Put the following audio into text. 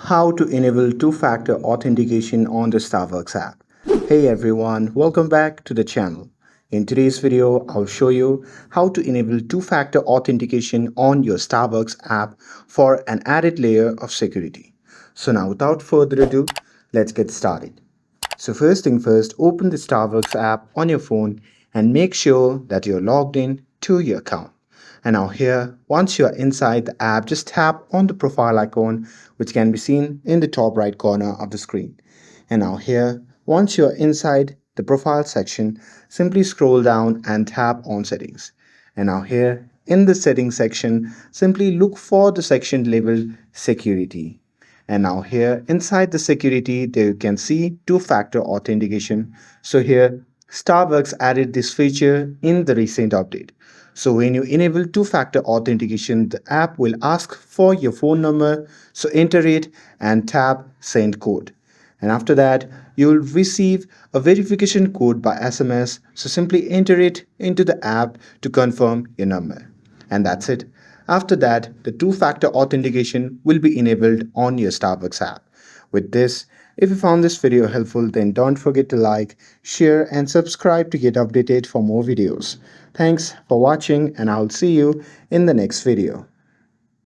How to enable two-factor authentication on the Starbucks app. Hey everyone, welcome back to the channel. In today's video, I'll show you how to enable two-factor authentication on your Starbucks app for an added layer of security. So now without further ado, let's get started. So first thing first, open the Starbucks app on your phone and make sure that you're logged in to your account. And now here, once you're inside the app, just tap on the profile icon, which can be seen in the top right corner of the screen. And now here, once you're inside the profile section, simply scroll down and tap on settings. And now here, in the settings section, simply look for the section labeled security. And now here inside the security, there you can see two-factor authentication. So here, Starbucks added this feature in the recent update. So when you enable two-factor authentication, the app will ask for your phone number. So enter it and tap send code. And after that, you will receive a verification code by SMS. So simply enter it into the app to confirm your number. And that's it. After that, the two-factor authentication will be enabled on your Starbucks app. With this, if you found this video helpful, then don't forget to like, share and subscribe to get updated for more videos. Thanks for watching and I'll see you in the next video.